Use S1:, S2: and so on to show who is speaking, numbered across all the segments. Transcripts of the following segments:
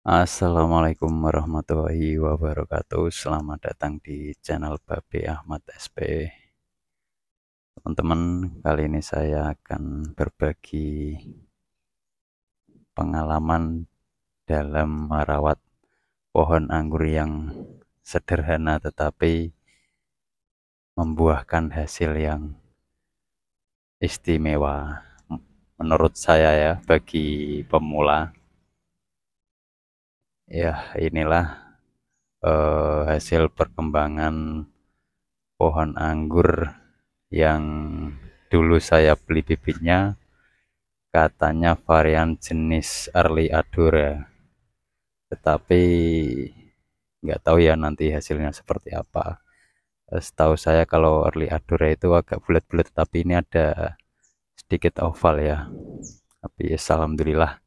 S1: Assalamualaikum warahmatullahi wabarakatuh. Selamat datang di channel Babe Ahmad SP. Teman-teman, kali ini saya akan berbagi pengalaman dalam merawat pohon anggur yang sederhana tetapi membuahkan hasil yang istimewa. Menurut saya ya, bagi pemula. Ya, inilah hasil perkembangan pohon anggur yang dulu saya beli bibitnya, katanya varian jenis Early Adora, tetapi nggak tahu ya nanti hasilnya seperti apa. Setahu saya kalau Early Adora itu agak bulat-bulat, tapi ini ada sedikit oval ya. Tapi ya, alhamdulillah,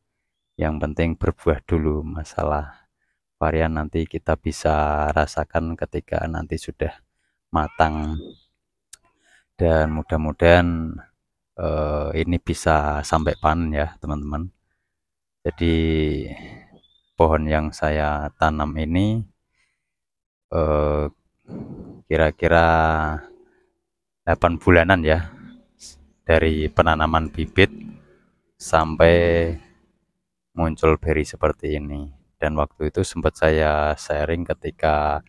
S1: yang penting berbuah dulu. Masalah varian nanti kita bisa rasakan ketika nanti sudah matang, dan mudah-mudahan ini bisa sampai panen ya teman-teman. Jadi pohon yang saya tanam ini eh, kira-kira 8 bulanan ya, dari penanaman bibit sampai muncul beri seperti ini. Dan waktu itu sempat saya sharing ketika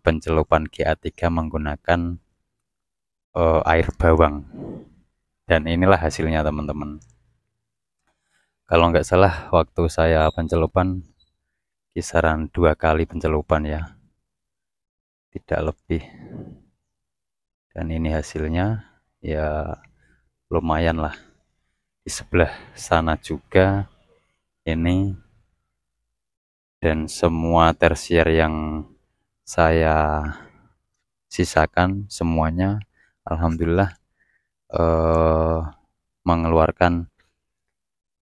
S1: pencelupan GA3 menggunakan air bawang. Dan inilah hasilnya teman-teman. Kalau nggak salah waktu saya pencelupan kisaran 2 kali pencelupan ya, tidak lebih. Dan ini hasilnya ya lumayan lah. Di sebelah sana juga ini, dan semua tersier yang saya sisakan semuanya alhamdulillah eh, mengeluarkan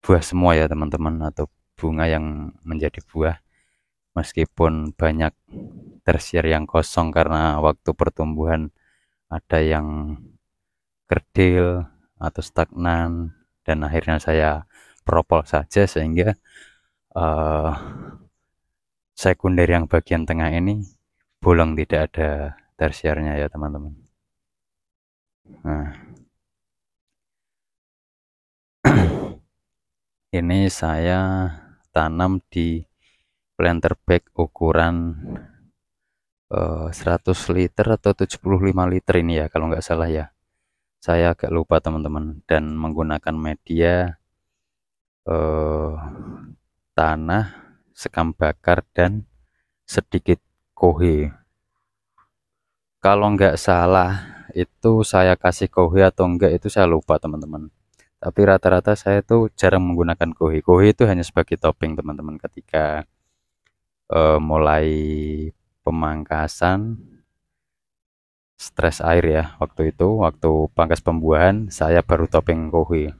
S1: buah semua ya teman-teman, atau bunga yang menjadi buah, meskipun banyak tersier yang kosong karena waktu pertumbuhan ada yang kerdil atau stagnan, dan akhirnya saya propol saja sehingga uh, sekunder yang bagian tengah ini bolong, tidak ada tersiernya ya teman-teman. Nah, ini saya tanam di planter bag ukuran 100 liter atau 75 liter ini ya kalau nggak salah ya. Saya agak lupa teman-teman, dan menggunakan media eh, tanah, sekam bakar, dan sedikit kohe. Kalau nggak salah itu saya kasih kohe atau enggak itu saya lupa teman-teman. Tapi rata-rata saya tuh jarang menggunakan kohe. Kohe itu hanya sebagai topping teman-teman ketika mulai pemangkasan stres air ya. Waktu pangkas pembuahan saya baru topping kohe.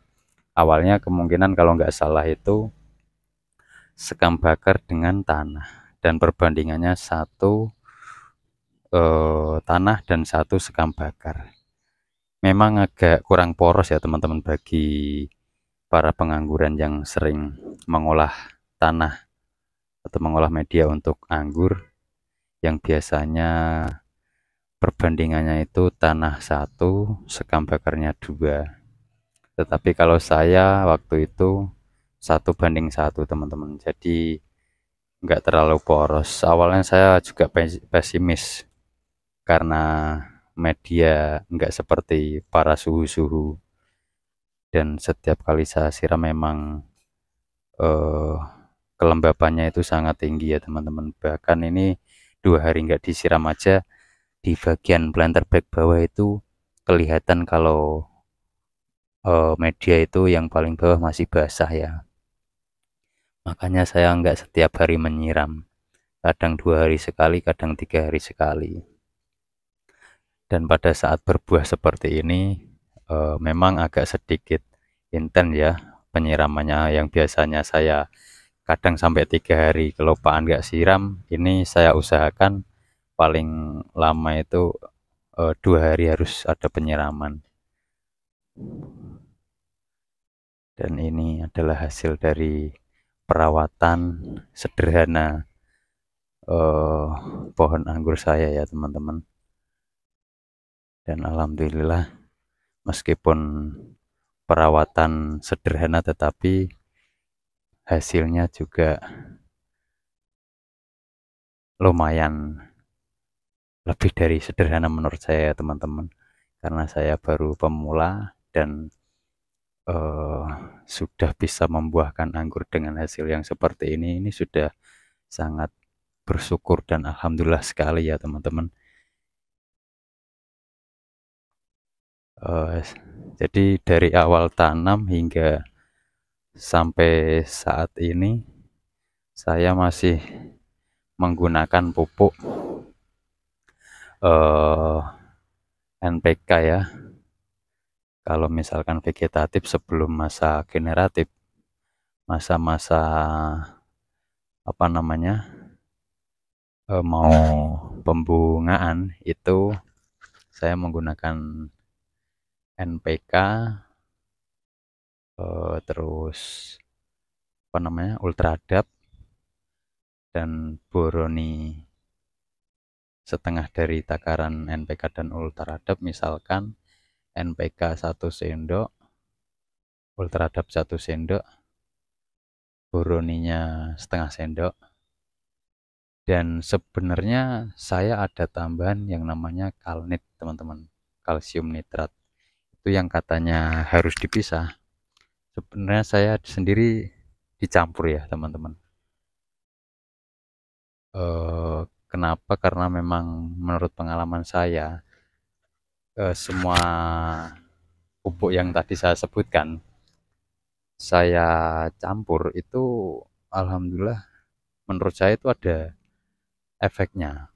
S1: Awalnya kemungkinan kalau nggak salah itu sekam bakar dengan tanah, dan perbandingannya satu tanah dan satu sekam bakar. Memang agak kurang poros ya teman-teman bagi para pengangguran yang sering mengolah tanah atau mengolah media untuk anggur, yang biasanya perbandingannya itu tanah satu, sekam bakarnya dua. Tetapi kalau saya waktu itu 1 banding 1 teman-teman. Jadi nggak terlalu poros. Awalnya saya juga pesimis karena media nggak seperti para suhu-suhu, dan setiap kali saya siram memang eh, kelembapannya itu sangat tinggi ya teman-teman. Bahkan ini 2 hari nggak disiram aja, di bagian planter bag bawah itu kelihatan kalau media itu yang paling bawah masih basah ya. Makanya saya nggak setiap hari menyiram, kadang 2 hari sekali, kadang 3 hari sekali. Dan pada saat berbuah seperti ini memang agak sedikit intens ya penyiramannya, yang biasanya saya kadang sampai 3 hari kelupaan nggak siram, ini saya usahakan paling lama itu 2 hari harus ada penyiraman. Dan ini adalah hasil dari perawatan sederhana eh, pohon anggur saya ya teman-teman. Dan alhamdulillah meskipun perawatan sederhana tetapi hasilnya juga lumayan lebih dari sederhana menurut saya teman-teman, karena saya baru pemula dan eh, sudah bisa membuahkan anggur dengan hasil yang seperti ini sudah sangat bersyukur dan alhamdulillah sekali ya teman-teman. Eh, jadi dari awal tanam hingga sampai saat ini saya masih menggunakan pupuk eh, NPK ya. Kalau misalkan vegetatif sebelum masa generatif, masa-masa apa namanya mau pembungaan itu saya menggunakan NPK, terus apa namanya Ultradap dan Boroni setengah dari takaran NPK dan Ultradap, misalkan NPK 1 sendok, Ultradap 1 sendok, Boroninya setengah sendok. Dan sebenarnya saya ada tambahan yang namanya kalnit teman-teman, kalsium nitrat, itu yang katanya harus dipisah. Sebenarnya saya sendiri dicampur ya teman-teman. eh, Kenapa? Karena memang menurut pengalaman saya, semua pupuk yang tadi saya sebutkan saya campur itu alhamdulillah menurut saya itu ada efeknya.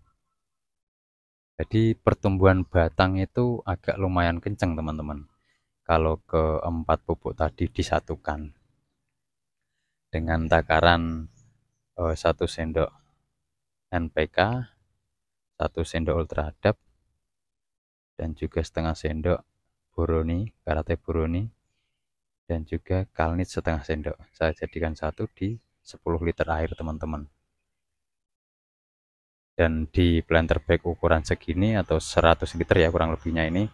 S1: Jadi pertumbuhan batang itu agak lumayan kencang teman-teman kalau keempat pupuk tadi disatukan dengan takaran 1 sendok NPK, 1 sendok Ultradap, dan juga setengah sendok Boroni, Karate Boroni, dan juga Kalnit setengah sendok. Saya jadikan satu di 10 liter air teman-teman. Dan di planter bag ukuran segini atau 100 liter ya kurang lebihnya ini,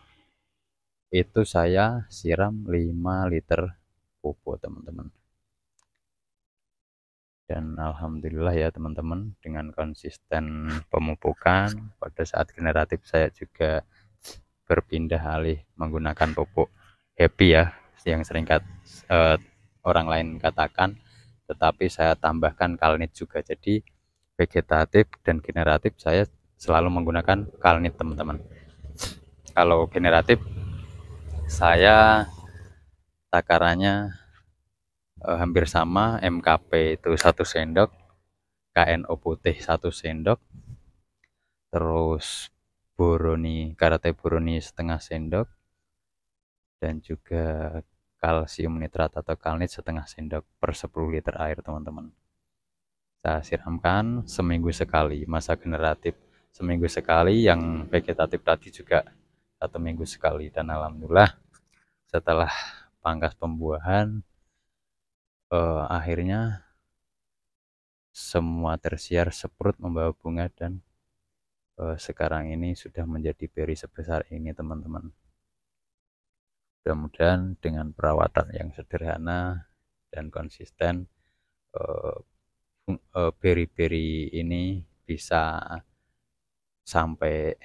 S1: itu saya siram 5 liter pupuk teman-teman. Dan alhamdulillah ya teman-teman, dengan konsisten pemupukan pada saat generatif saya juga berpindah alih menggunakan pupuk happy ya, yang sering orang lain katakan, tetapi saya tambahkan kalnit juga. Jadi vegetatif dan generatif saya selalu menggunakan kalnit teman-teman. Kalau generatif saya takarannya hampir sama, MKP itu 1 sendok, KNO putih 1 sendok, terus Boroni, Karate Boroni setengah sendok, dan juga kalsium nitrat atau kalnit setengah sendok per 10 liter air teman-teman. Saya siramkan seminggu sekali, masa generatif seminggu sekali, yang vegetatif tadi juga 1 minggu sekali. Dan alhamdulillah setelah pangkas pembuahan akhirnya semua tersiar seprut membawa bunga dan sekarang ini sudah menjadi beri sebesar ini teman-teman. Mudah-mudahan dengan perawatan yang sederhana dan konsisten, eh, beri-beri ini bisa sampai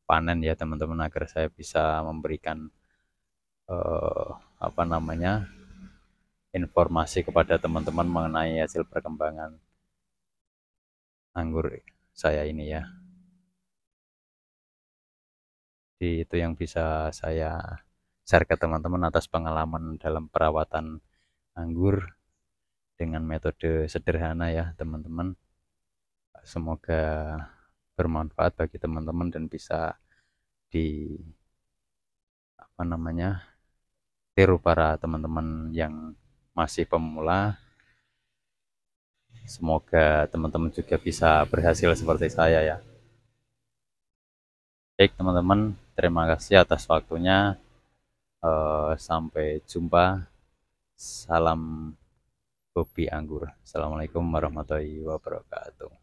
S1: panen ya teman-teman, agar saya bisa memberikan eh, apa namanya informasi kepada teman-teman mengenai hasil perkembangan anggur saya ini ya. Jadi itu yang bisa saya share ke teman-teman atas pengalaman dalam perawatan anggur dengan metode sederhana ya teman-teman. Semoga bermanfaat bagi teman-teman dan bisa di apa namanya tiru para teman-teman yang masih pemula. Semoga teman-teman juga bisa berhasil seperti saya ya. Baik teman-teman, terima kasih atas waktunya. Sampai jumpa. Salam hobi anggur. Assalamualaikum warahmatullahi wabarakatuh.